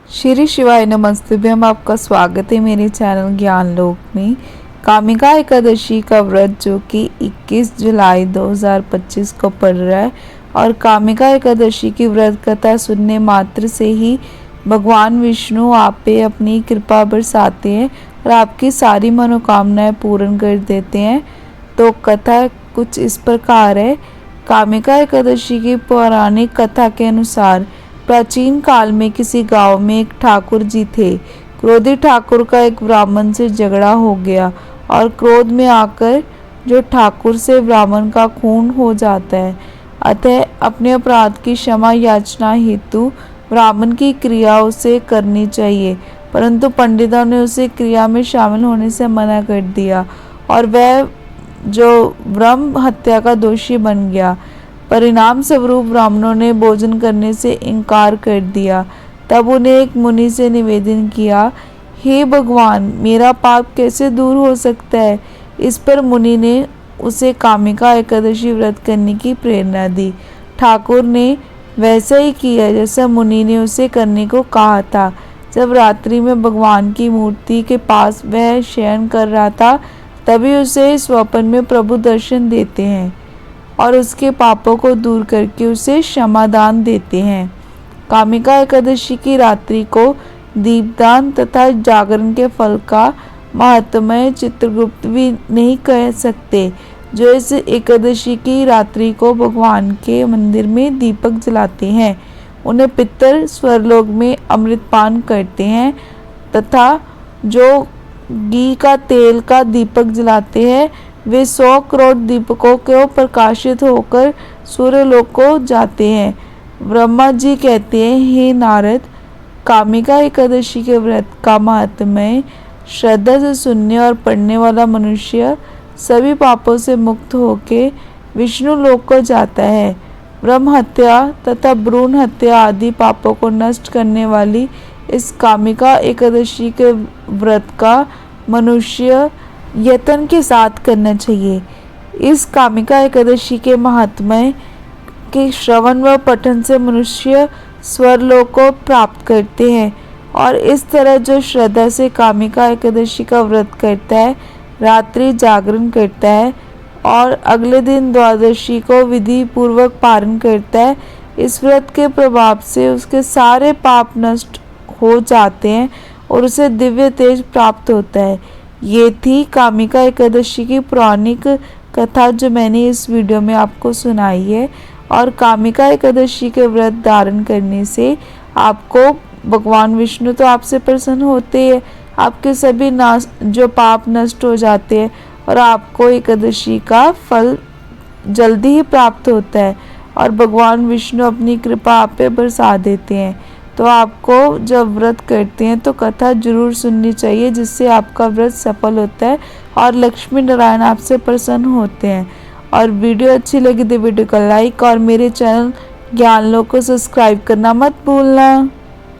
श्री शिवाय नमस्ते में आपका स्वागत है मेरे चैनल ज्ञान लोक में। कामिका एकादशी का व्रत जो कि 21 जुलाई 2025 को पड़ रहा है और कामिका एकादशी की व्रत कथा सुनने मात्र से ही भगवान विष्णु आप पे अपनी कृपा बरसाते हैं और आपकी सारी मनोकामनाएं पूर्ण कर देते हैं। तो कथा कुछ इस प्रकार है। कामिका एकादशी की पौराणिक कथा के अनुसार प्राचीन काल में किसी गांव में एक ठाकुर जी थे। क्रोधी ठाकुर का एक ब्राह्मण से झगड़ा हो गया और क्रोध में आकर जो ठाकुर से ब्राह्मण का खून हो जाता है। अतः अपने अपराध की क्षमा याचना हेतु ब्राह्मण की क्रिया उसे करनी चाहिए, परंतु पंडितों ने उसे क्रिया में शामिल होने से मना कर दिया और वह जो ब्रह्म हत्या का दोषी बन गया। परिणाम स्वरूप ब्राह्मणों ने भोजन करने से इनकार कर दिया। तब उन्हें एक मुनि से निवेदन किया, हे भगवान, मेरा पाप कैसे दूर हो सकता है। इस पर मुनि ने उसे कामिका एकादशी व्रत करने की प्रेरणा दी। ठाकुर ने वैसा ही किया जैसा मुनि ने उसे करने को कहा था। जब रात्रि में भगवान की मूर्ति के पास वह शयन कर रहा था, तभी उसे स्वप्न में प्रभु दर्शन देते हैं और उसके पापों को दूर करके उसे क्षमादान देते हैं। कामिका एकादशी की रात्रि को दीपदान तथा जागरण के फल का महात्म्य चित्रगुप्त भी नहीं कह सकते, जो इस एकादशी की रात्रि को भगवान के मंदिर में दीपक जलाते हैं। उन्हें पितर स्वर्लोक में अमृतपान करते हैं तथा जो घी का तेल का दीपक जलाते हैं वे 100 करोड़ दीपकों को प्रकाशित होकर सूर्यलोक को जाते हैं। ब्रह्मा जी कहते हैं, हे नारद, कामिका एकादशी के व्रत का महात्म्य श्रद्धा से सुनने और पढ़ने वाला मनुष्य सभी पापों से मुक्त होकर विष्णु लोक को जाता है। ब्रह्म हत्या तथा भ्रूण हत्या आदि पापों को नष्ट करने वाली इस कामिका एकादशी के व्रत का मनुष्य यत्न के साथ करना चाहिए। इस कामिका एकादशी के महात्म्य के श्रवण व पठन से मनुष्य स्वर्लोक को प्राप्त करते हैं और इस तरह जो श्रद्धा से कामिका एकादशी का व्रत करता है, रात्रि जागरण करता है और अगले दिन द्वादशी को विधि पूर्वक पारण करता है, इस व्रत के प्रभाव से उसके सारे पाप नष्ट हो जाते हैं और उसे दिव्य तेज प्राप्त होता है। ये थी कामिका एकादशी की पौराणिक कथा जो मैंने इस वीडियो में आपको सुनाई है। और कामिका एकादशी के व्रत धारण करने से आपको भगवान विष्णु तो आपसे प्रसन्न होते हैं, आपके सभी जो पाप नष्ट हो जाते हैं और आपको एकादशी का फल जल्दी ही प्राप्त होता है और भगवान विष्णु अपनी कृपा आप पे बरसा देते हैं। तो आपको जब व्रत करते हैं तो कथा जरूर सुननी चाहिए, जिससे आपका व्रत सफल होता है और लक्ष्मी नारायण आपसे प्रसन्न होते हैं। और वीडियो अच्छी लगी तो वीडियो को लाइक और मेरे चैनल ज्ञान लोक को सब्सक्राइब करना मत भूलना।